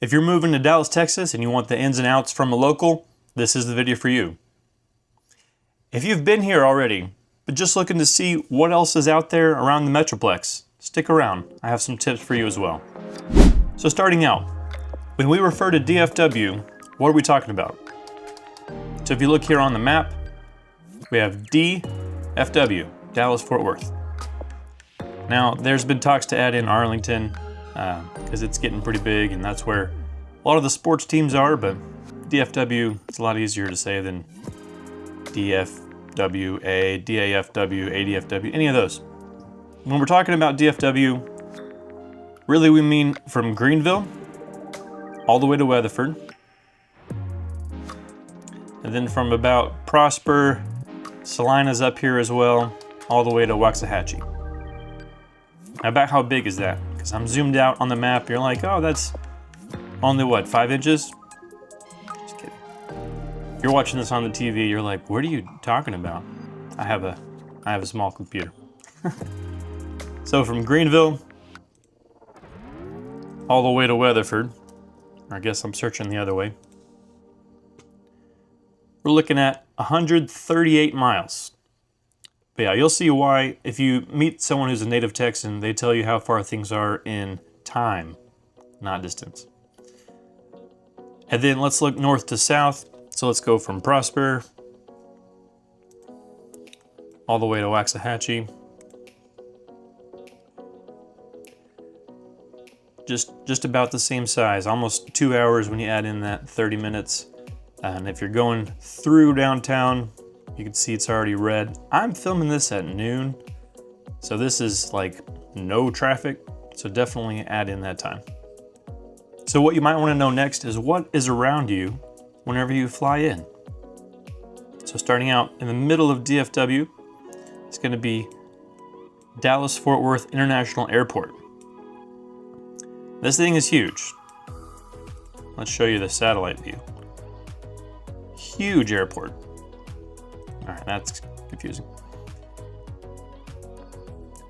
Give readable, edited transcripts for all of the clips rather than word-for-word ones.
If you're moving to Dallas, Texas, and you want the ins and outs from a local, this is the video for you. If you've been here already, but just looking to see what else is out there around the Metroplex, stick around. I have some tips for you as well. So starting out, when we refer to DFW, what are we talking about? So if you look here on the map, we have DFW, Dallas-Fort Worth. Now, there's been talks to add in Arlington because it's getting pretty big and that's where a lot of the sports teams are, but DFW, it's a lot easier to say than DFWA, DAFW, ADFW, any of those. When we're talking about DFW, really we mean from Greenville all the way to Weatherford. And then from about Prosper, Salina's up here as well, all the way to Waxahachie. Now about how big is that? Because I'm zoomed out on the map, you're like, oh, that's only what, 5 inches? Just kidding. If you're watching this on the TV, you're like, what are you talking about? I have a small computer. So from Greenville all the way to Weatherford, or I guess I'm searching the other way, we're looking at 138 miles. But yeah, you'll see why if you meet someone who's a native Texan, they tell you how far things are in time, not distance. And then let's look north to south. So let's go from Prosper all the way to Waxahachie. Just about the same size, almost 2 hours when you add in that 30 minutes. And if you're going through downtown, you can see it's already red. I'm filming this at noon, so this is like no traffic, so definitely add in that time. So what you might want to know next is what is around you whenever you fly in. So starting out in the middle of DFW, it's going to be Dallas-Fort Worth International Airport. This thing is huge. Let's show you the satellite view. Huge airport. All right, that's confusing.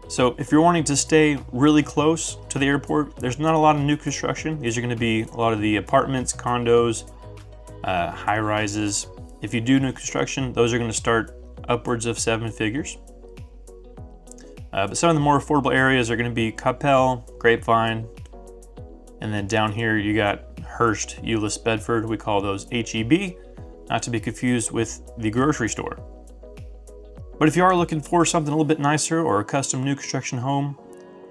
So if you're wanting to stay really close to the airport, there's not a lot of new construction. These are going to be a lot of the apartments, condos, high rises. If you do new construction, those are going to start upwards of 7 figures. But some of the more affordable areas are going to be Coppell, Grapevine, and then down here you got Hurst, Euless, Bedford. We call those HEB, not to be confused with the grocery store. But if you are looking for something a little bit nicer or a custom new construction home,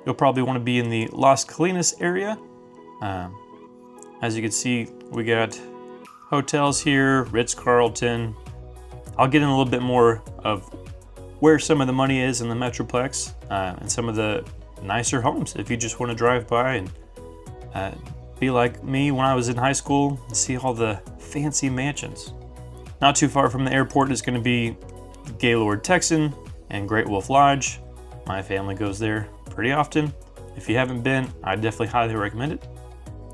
you'll probably want to be in the Las Colinas area. As you can see, we got hotels here, Ritz-Carlton. I'll get in a little bit more of where some of the money is in the Metroplex and some of the nicer homes if you just want to drive by and be like me when I was in high school and see all the fancy mansions. Not too far from the airport is going to be Gaylord Texan and Great Wolf Lodge. My family goes there pretty often. If you haven't been, I definitely highly recommend it.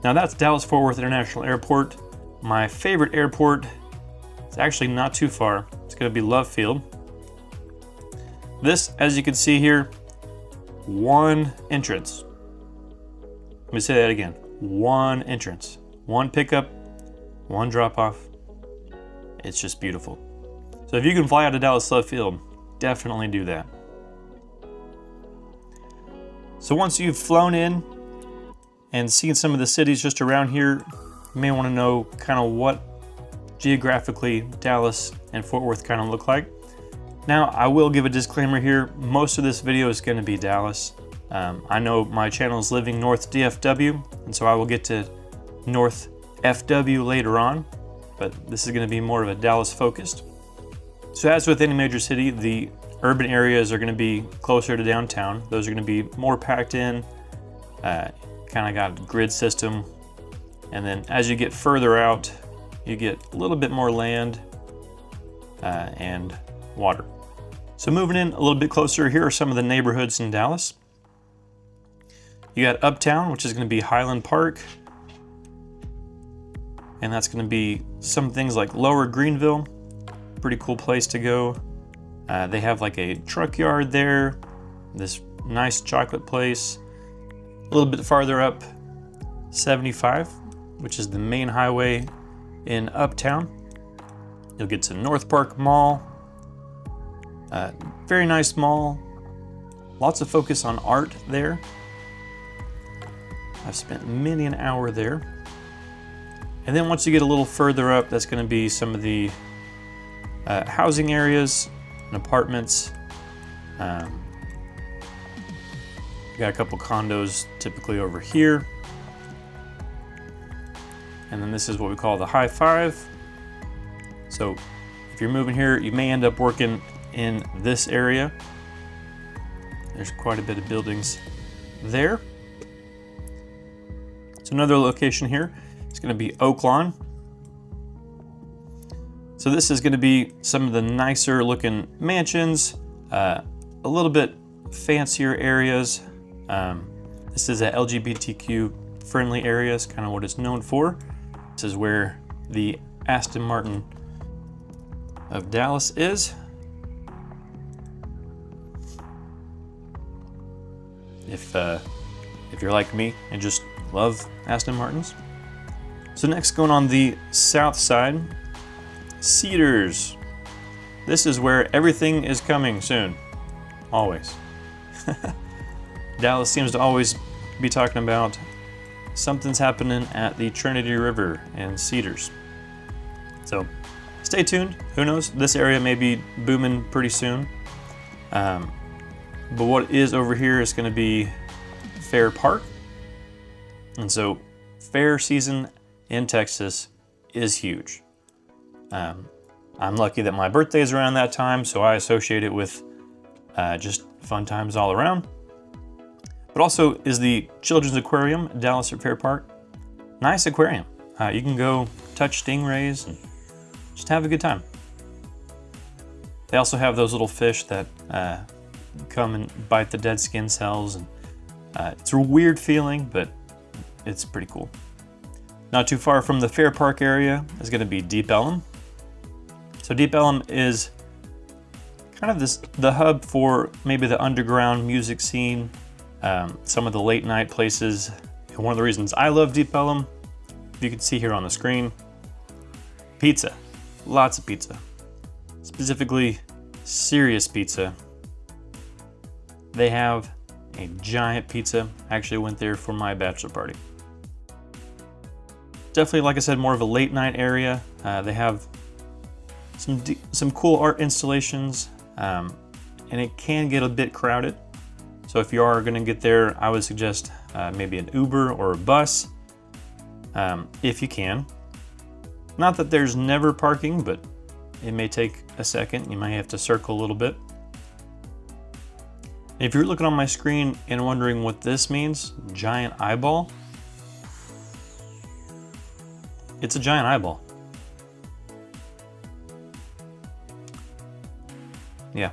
Now that's Dallas-Fort Worth International Airport. My favorite airport is actually not too far. It's going to be Love Field. This, as you can see here, one entrance. Let me say that again. One entrance, one pickup, one drop off. It's just beautiful. So if you can fly out to Dallas Love Field, definitely do that. So once you've flown in and seen some of the cities just around here, you may want to know kind of what geographically Dallas and Fort Worth kind of look like. Now, I will give a disclaimer here. Most of this video is going to be Dallas. I know my channel is Living North DFW, and so I will get to North FW later on, but this is going to be more of a Dallas focused. So as with any major city, the urban areas are going to be closer to downtown. Those are going to be more packed in, kind of got a grid system. And then as you get further out, you get a little bit more land and water. So moving in a little bit closer, here are some of the neighborhoods in Dallas. You got Uptown, which is going to be Highland Park. And that's going to be some things like Lower Greenville. Pretty cool place to go. They have like a truck yard there, this nice chocolate place. A little bit farther up, 75. which is the main highway in Uptown. You'll get to North Park Mall. Very nice mall. Lots of focus on art there. I've spent many an hour there. And then once you get a little further up, that's going to be some of the housing areas and apartments. Got a couple condos typically over here. And then this is what we call the high five. So if you're moving here, you may end up working in this area. There's quite a bit of buildings there. So another location here is going to be Oaklawn. So this is going to be some of the nicer looking mansions, a little bit fancier areas. This is a LGBTQ friendly area, is kind of what it's known for. This is where the Aston Martin of Dallas is. If you're like me and just love Aston Martins. So next, going on the south side, Cedars. This is where everything is coming soon, always. Dallas seems to always be talking about something's happening at the Trinity River and Cedars. So stay tuned. Who knows? This area may be booming pretty soon. But what is over here is going to be Fair Park. And so fair season in Texas is huge. I'm lucky that my birthday is around that time, so I associate it with just fun times all around. But also is the Children's Aquarium, Dallas at Fair Park. Nice aquarium. You can go touch stingrays and just have a good time. They also have those little fish that come and bite the dead skin cells. And it's a weird feeling, but it's pretty cool. Not too far from the Fair Park area is going to be Deep Ellum. So Deep Ellum is kind of the hub for maybe the underground music scene, some of the late night places. And one of the reasons I love Deep Ellum, you can see here on the screen, pizza, lots of pizza, specifically Serious Pizza. They have a giant pizza. I actually went there for my bachelor party. Definitely, like I said, more of a late night area. They have some cool art installations, and it can get a bit crowded. So if you are going to get there, I would suggest maybe an Uber or a bus, if you can. Not that there's never parking, but it may take a second. You might have to circle a little bit. If you're looking on my screen and wondering what this means, giant eyeball, it's a giant eyeball. Yeah.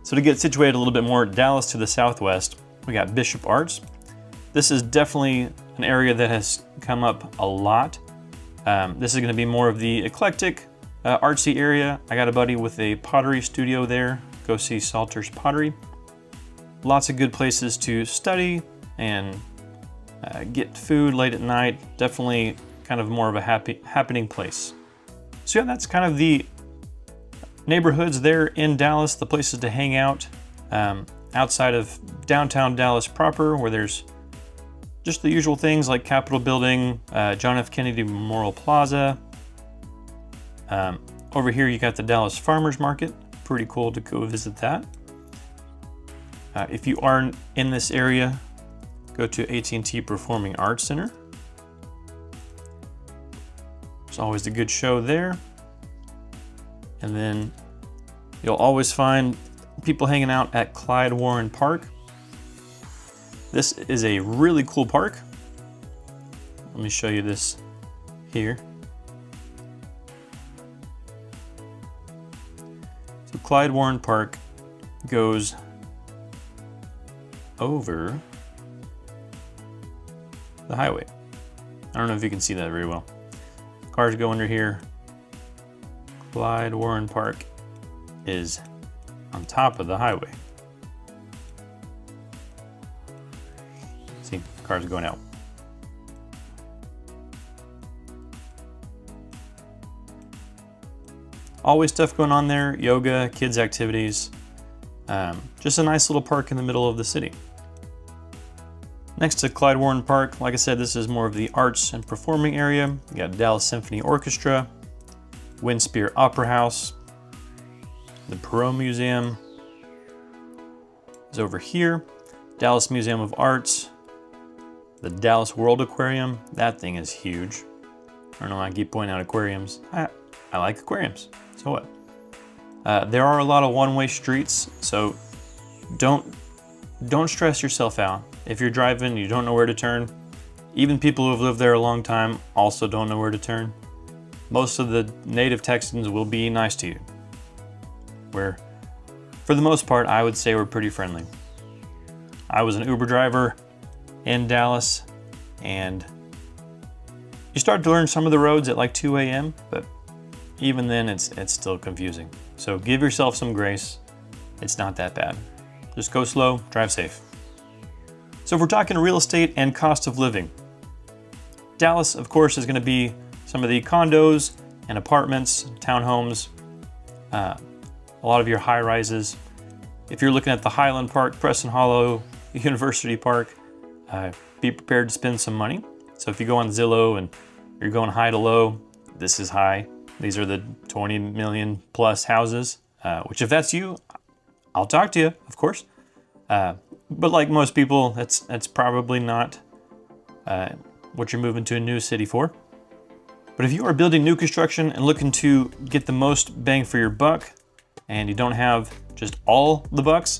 So to get situated a little bit more, Dallas to the southwest, we got Bishop Arts. This is definitely an area that has come up a lot. This is going to be more of the eclectic, artsy area. I got a buddy with a pottery studio there. Go see Salter's Pottery. Lots of good places to study and get food late at night. Definitely kind of more of a happening place. So yeah, that's kind of the neighborhoods there in Dallas, the places to hang out outside of downtown Dallas proper, where there's just the usual things like Capitol Building, John F. Kennedy Memorial Plaza. Over here you got the Dallas Farmers Market. Pretty cool to go visit that. If you are in this area, go to AT&T Performing Arts Center. There's always a good show there. And then you'll always find people hanging out at Clyde Warren Park. This is a really cool park. Let me show you this here. So Clyde Warren Park goes over the highway. I don't know if you can see that very well. Cars go under here. Clyde Warren Park is on top of the highway. See, cars going out. Always stuff going on there, yoga, kids activities. Just a nice little park in the middle of the city. Next to Clyde Warren Park, like I said, this is more of the arts and performing area. You got Dallas Symphony Orchestra, Windspear Opera House, the Perot Museum is over here, Dallas Museum of Arts, the Dallas World Aquarium. That thing is huge. I don't know why I keep pointing out aquariums. I like aquariums, so what? There are a lot of one-way streets, so don't stress yourself out. If you're driving, you don't know where to turn. Even people who have lived there a long time also don't know where to turn. Most of the native Texans will be nice to you. Where, for the most part, I would say we're pretty friendly. I was an Uber driver in Dallas, and you start to learn some of the roads at like 2 a.m., but even then it's still confusing. So give yourself some grace. It's not that bad. Just go slow, drive safe. So if we're talking real estate and cost of living, Dallas, of course, is going to be some of the condos and apartments, townhomes, a lot of your high rises. If you're looking at the Highland Park, Preston Hollow, University Park, be prepared to spend some money. So if you go on Zillow and you're going high to low, this is high. These are the 20 million plus houses, which if that's you, I'll talk to you, of course. But like most people, that's probably not what you're moving to a new city for. But if you are building new construction and looking to get the most bang for your buck, and you don't have just all the bucks,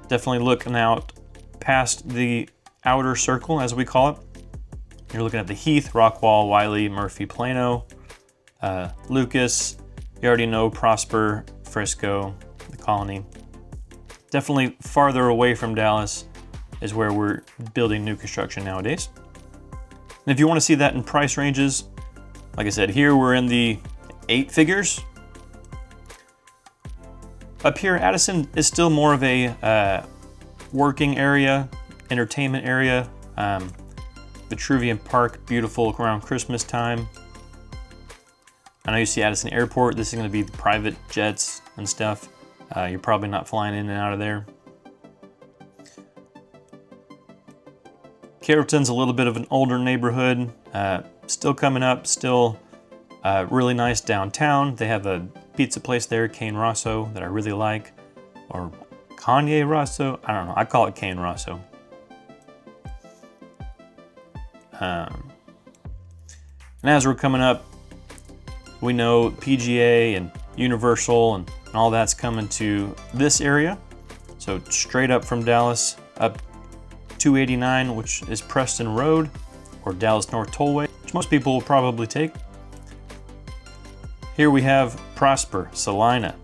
definitely looking out past the outer circle, as we call it. You're looking at the Heath, Rockwall, Wiley, Murphy, Plano, Lucas. You already know Prosper, Frisco, the Colony. Definitely farther away from Dallas is where we're building new construction nowadays. And if you want to see that in price ranges, like I said, here we're in the 8 figures. Up here, Addison is still more of a working area, entertainment area. Vitruvian Park, beautiful around Christmas time. I know you see Addison Airport. This is going to be the private jets and stuff. You're probably not flying in and out of there. Carrollton's a little bit of an older neighborhood, still coming up, still really nice downtown. They have a pizza place there, Cane Rosso, that I really like, or Kanye Rosso, I don't know, I call it Cane Rosso. And as we're coming up, we know PGA and Universal and all that's coming to this area. So straight up from Dallas, up 289, which is Preston Road, or Dallas North Tollway, which most people will probably take. Here we have Prosper, Salina,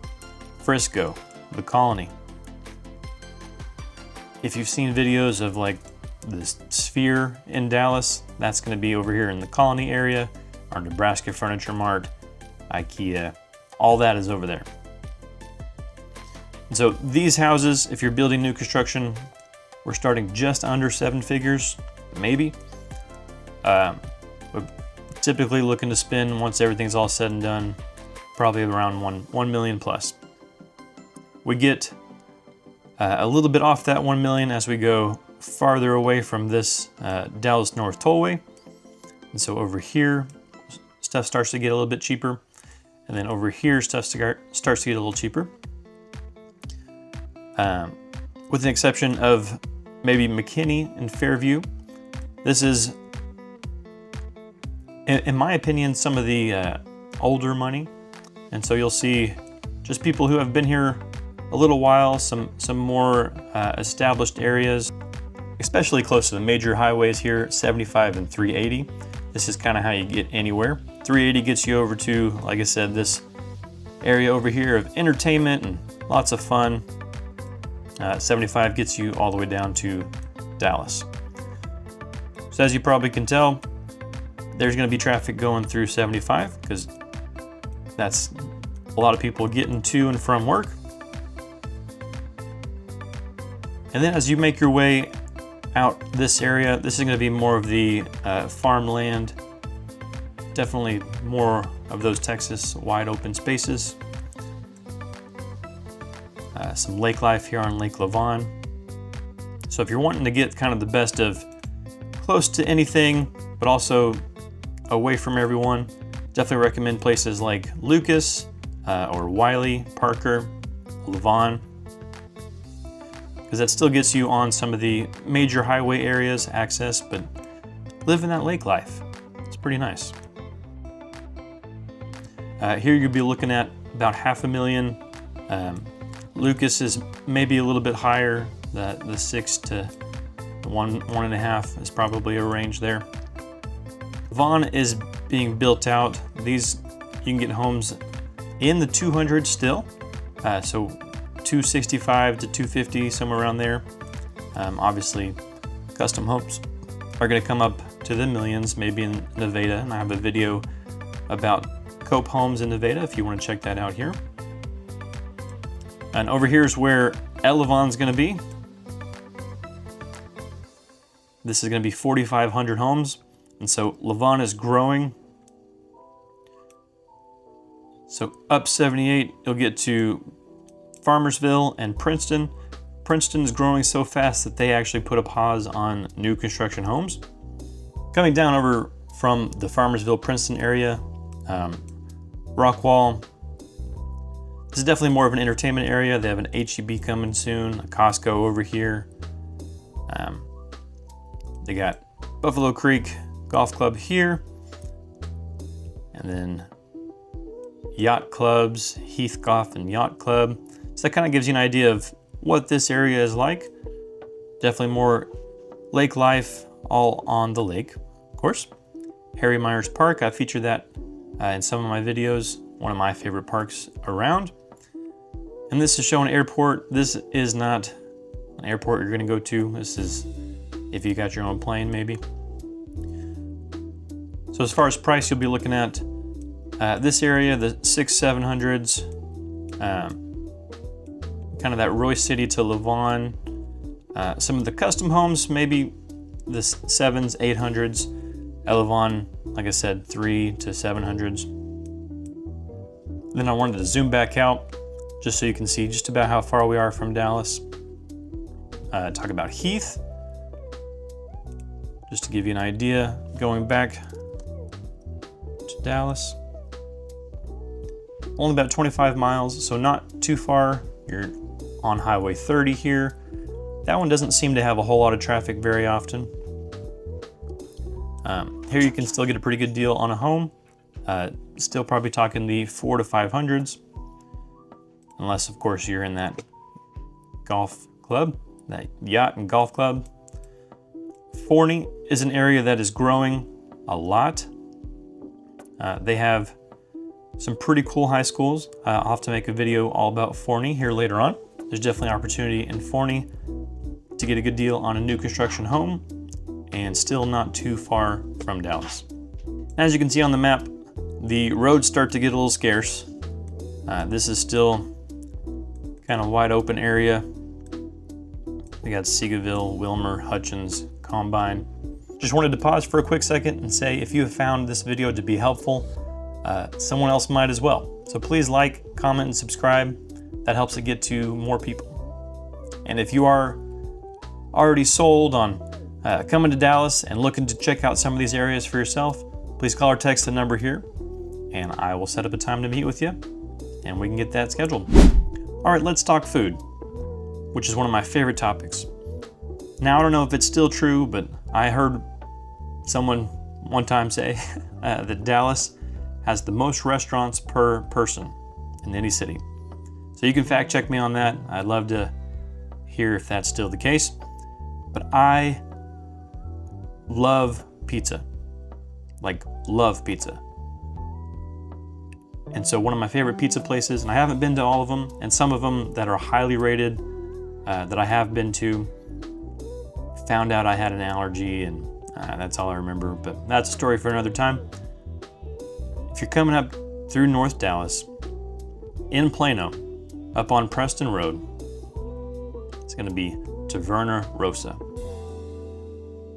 Frisco, the Colony. If you've seen videos of like the Sphere in Dallas, that's going to be over here in the Colony area. Our Nebraska Furniture Mart, IKEA, all that is over there. And so these houses, if you're building new construction, we're starting just under 7 figures, maybe. We're typically looking to spend, once everything's all said and done, probably around 1 million plus. We get a little bit off that 1 million as we go farther away from this Dallas North Tollway. And so over here, stuff starts to get a little bit cheaper. And then over here, stuff starts to get a little cheaper. With the exception of maybe McKinney and Fairview. This is, in my opinion, some of the older money. And so you'll see just people who have been here a little while, some more established areas, especially close to the major highways here, 75 and 380. This is kind of how you get anywhere. 380 gets you over to, like I said, this area over here of entertainment and lots of fun. 75 gets you all the way down to Dallas. So as you probably can tell, there's going to be traffic going through 75 because that's a lot of people getting to and from work. And then as you make your way out this area, this is going to be more of the farmland, definitely more of those Texas wide open spaces. Some lake life here on Lake Lavon. So if you're wanting to get kind of the best of close to anything, but also away from everyone, definitely recommend places like Lucas or Wiley, Parker, Lavon, because that still gets you on some of the major highway areas access, but living that lake life. It's pretty nice. Here you'll be looking at about $500,000. Lucas is maybe a little bit higher. The 6 to 1.5 is probably a range there. Vaughn is being built out. These, you can get homes in the 200s still. So 265 to 250, somewhere around there. Obviously, custom homes are going to come up to the millions, maybe in Nevada. And I have a video about Cope homes in Nevada if you want to check that out here. And over here is where Lavon's going to be. This is going to be 4,500 homes. And so Lavon is growing. So up 78, you'll get to Farmersville and Princeton. Princeton is growing so fast that they actually put a pause on new construction homes. Coming down over from the Farmersville, Princeton area, Rockwall. This is definitely more of an entertainment area. They have an H-E-B coming soon, a Costco over here. They got Buffalo Creek Golf Club here. And then yacht clubs, Heath Golf and Yacht Club. So that kind of gives you an idea of what this area is like. Definitely more lake life, all on the lake, of course. Harry Myers Park, I featured that in some of my videos. One of my favorite parks around. And this is showing airport. This is not an airport you're gonna go to. This is if you got your own plane, maybe. So as far as price, you'll be looking at this area, the 600s, 700s, kind of that Royce City to Lavon. Some of the custom homes, maybe the 7s, 800s. Lavon, like I said, 3 to 700s. Then I wanted to zoom back out just so you can see just about how far we are from Dallas. Talk about Heath, just to give you an idea, going back to Dallas. Only about 25 miles, so not too far. You're on Highway 30 here. That one doesn't seem to have a whole lot of traffic very often. Here you can still get a pretty good deal on a home. Still probably talking the 4 to 500s. Unless, of course, you're in that golf club, that yacht and golf club. Forney is an area that is growing a lot. They have some pretty cool high schools. I'll have to make a video all about Forney here later on. There's definitely opportunity in Forney to get a good deal on a new construction home and still not too far from Dallas. As you can see on the map, the roads start to get a little scarce. This is still kind of wide open area. We got Seagaville, Wilmer, Hutchins, Combine. Just wanted to pause for a quick second and say if you have found this video to be helpful, someone else might as well. So please like, comment, and subscribe. That helps it get to more people. And if you are already sold on coming to Dallas and looking to check out some of these areas for yourself, please call or text the number here and I will set up a time to meet with you and we can get that scheduled. All right, let's talk food, which is one of my favorite topics. Now, I don't know if it's still true, but I heard someone one time say that Dallas has the most restaurants per person in any city. So you can fact check me on that. I'd love to hear if that's still the case. But I love pizza, like love pizza. And so one of my favorite pizza places, and I haven't been to all of them, and some of them that are highly rated that I have been to, found out I had an allergy and that's all I remember, but that's a story for another time. If you're coming up through North Dallas, in Plano, up on Preston Road, it's gonna be Taverna Rosa.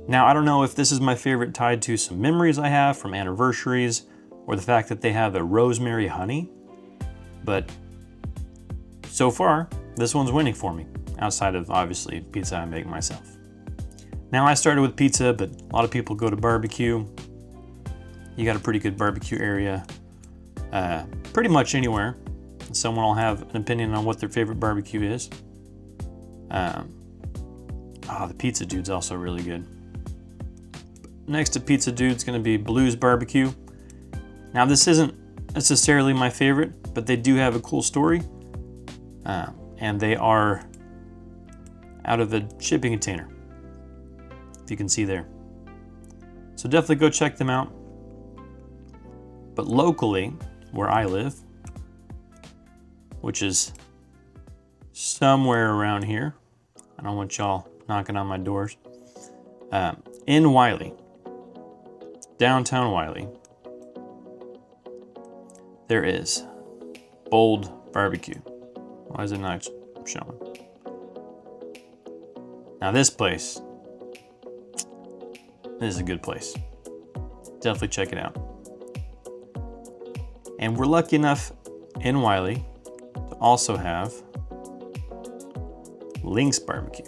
Now, I don't know if this is my favorite tied to some memories I have from anniversaries or the fact that they have a rosemary honey, but so far, this one's winning for me, outside of obviously pizza I make myself. Now, I started with pizza, but a lot of people go to barbecue. You got a pretty good barbecue area, pretty much anywhere. Someone will have an opinion on what their favorite barbecue is. The Pizza Dude's also really good. Next to Pizza Dude's gonna be Blues Barbecue. Now, this isn't necessarily my favorite, but they do have a cool story. And they are out of a shipping container, if you can see there. So definitely go check them out. But locally, where I live, which is somewhere around here, I don't want y'all knocking on my doors, in Wiley, downtown Wiley, there is Bold Barbecue. Why is it not showing? Now this place, this is a good place. Definitely check it out. And we're lucky enough in Wiley to also have Link's Barbecue.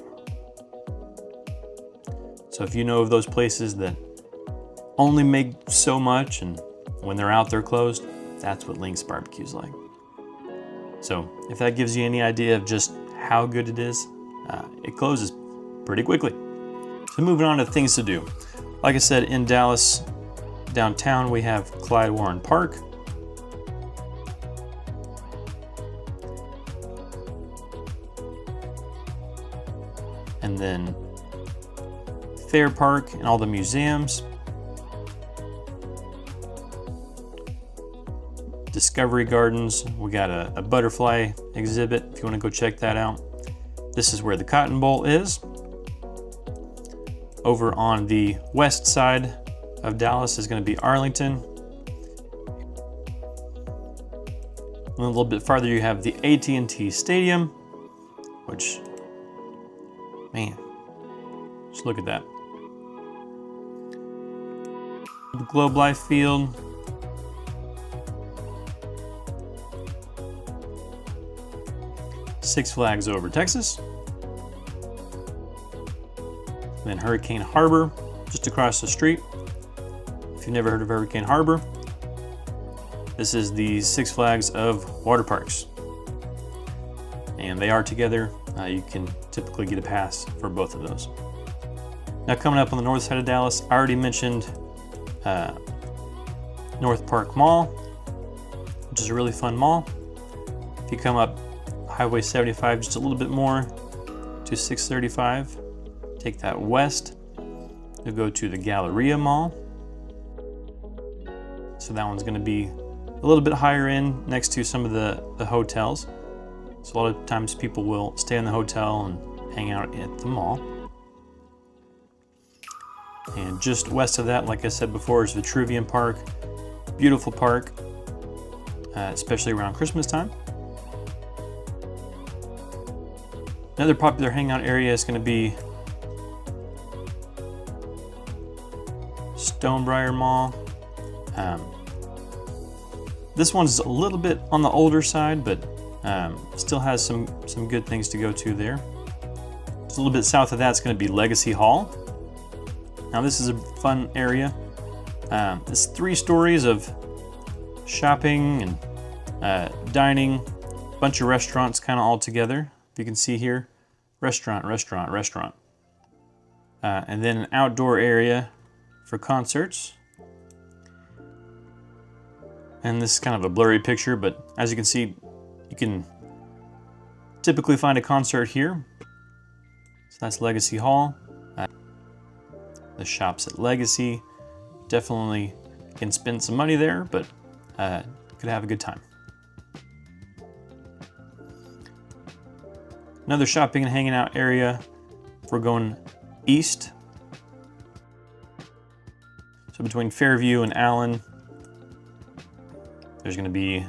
So if you know of those places that only make so much and when they're out they're closed, that's what Link's Barbecue is like. So if that gives you any idea of just how good it is, it closes pretty quickly. So moving on to things to do. Like I said, in Dallas, downtown, we have Clyde Warren Park. And then Fair Park and all the museums. Discovery Gardens, we got a butterfly exhibit if you want to go check that out. This is where the Cotton Bowl is. Over on the west side of Dallas is going to be Arlington. And a little bit farther you have the AT&T Stadium, which, man, just look at that. The Globe Life Field. Six Flags Over Texas. And then Hurricane Harbor, just across the street. If you've never heard of Hurricane Harbor, this is the Six Flags of water parks. And they are together. You can typically get a pass for both of those. Now coming up on the north side of Dallas, I already mentioned North Park Mall, which is a really fun mall. If you come up Highway 75 just a little bit more to 635, take that west, you'll go to the Galleria Mall. So that one's gonna be a little bit higher in next to some of the hotels. So a lot of times people will stay in the hotel and hang out at the mall. And just west of that, like I said before, is Vitruvian Park. Beautiful park, especially around Christmas time. Another popular hangout area is going to be Stonebriar Mall. This one's a little bit on the older side, but still has some good things to go to there. Just a little bit south of that is going to be Legacy Hall. Now this is a fun area. It's 3 stories of shopping and dining, a bunch of restaurants kind of all together. If you can see here, restaurant. And then an outdoor area for concerts. And this is kind of a blurry picture, but as you can see, you can typically find a concert here. So that's Legacy Hall. The shops at Legacy. Definitely can spend some money there, but could have a good time. Another shopping and hanging out area, if we're going east. So between Fairview and Allen, there's going to be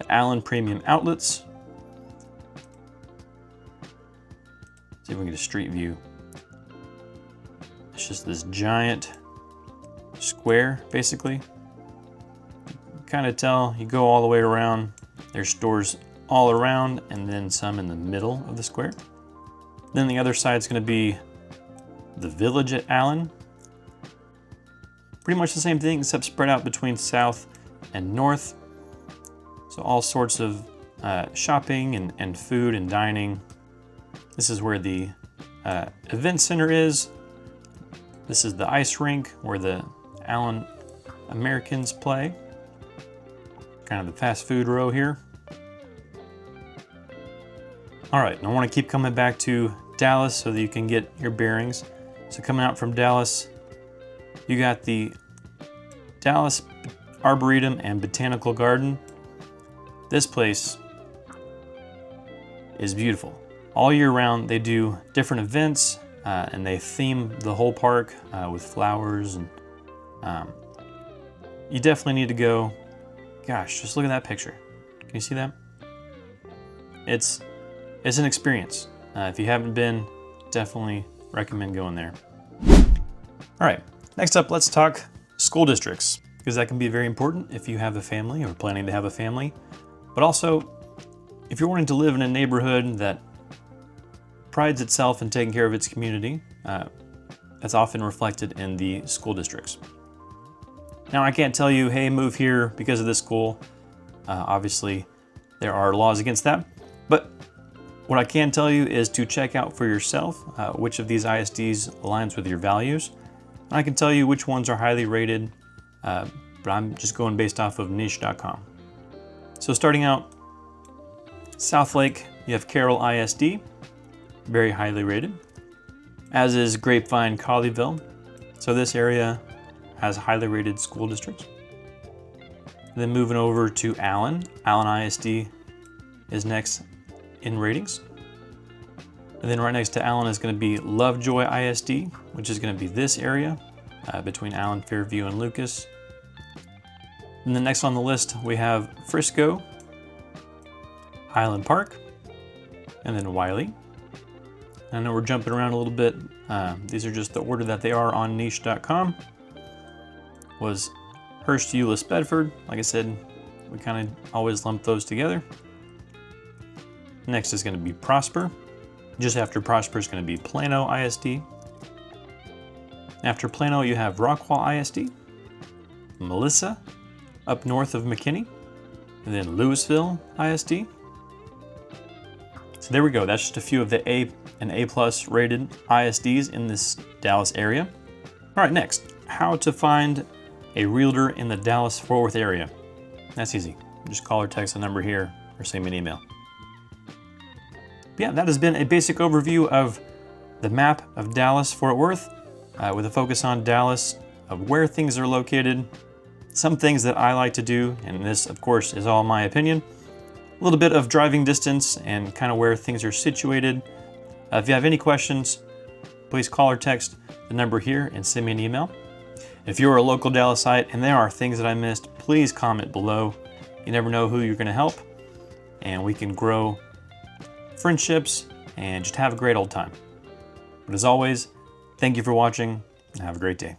the Allen Premium Outlets. Let's see if we can get a street view. It's just this giant square, basically. Kind of tell, you go all the way around. There's stores all around and then some in the middle of the square. Then the other side is going to be the village at Allen. Pretty much the same thing except spread out between south and north. So all sorts of shopping and food and dining. This is where the event center is. This is the ice rink where the Allen Americans play. Kind of the fast food row here. All right, and I want to keep coming back to Dallas so that you can get your bearings. So coming out from Dallas, you got the Dallas Arboretum and Botanical Garden. This place is beautiful. All year round, they do different events and they theme the whole park with flowers. And you definitely need to go. Gosh, just look at that picture. Can you see that? It's an experience. If you haven't been, definitely recommend going there. All right, next up, let's talk school districts, because that can be very important if you have a family or planning to have a family, but also if you're wanting to live in a neighborhood that prides itself in taking care of its community. That's often reflected in the school districts. Now, I can't tell you, hey, move here because of this school. Obviously, there are laws against that. But what I can tell you is to check out for yourself which of these ISDs aligns with your values. And I can tell you which ones are highly rated, but I'm just going based off of niche.com. So starting out, Southlake, you have Carroll ISD, very highly rated, as is Grapevine Colleyville. So this area has highly rated school districts. Then moving over to Allen. Allen ISD is next in ratings. And then right next to Allen is going to be Lovejoy ISD, which is going to be this area between Allen, Fairview, and Lucas. And then next on the list, we have Frisco, Highland Park, and then Wiley. I know we're jumping around a little bit. These are just the order that they are on niche.com. Was Hurst, Euless, Bedford. Like I said, we kind of always lump those together. Next is going to be Prosper. Just after Prosper is going to be Plano ISD. After Plano, you have Rockwall ISD, Melissa, up north of McKinney, and then Louisville ISD. So there we go. That's just a few of the A and A+ rated ISDs in this Dallas area. All right, next, how to find a realtor in the Dallas-Fort Worth area. That's easy. Just call or text the number here or send me an email. Yeah, that has been a basic overview of the map of Dallas-Fort Worth with a focus on Dallas, of where things are located, some things that I like to do, and this, of course, is all my opinion. A little bit of driving distance and kind of where things are situated. If you have any questions, please call or text the number here and send me an email. If you're a local Dallasite and there are things that I missed, please comment below. You never know who you're going to help, and we can grow friendships and just have a great old time. But as always, thank you for watching and have a great day.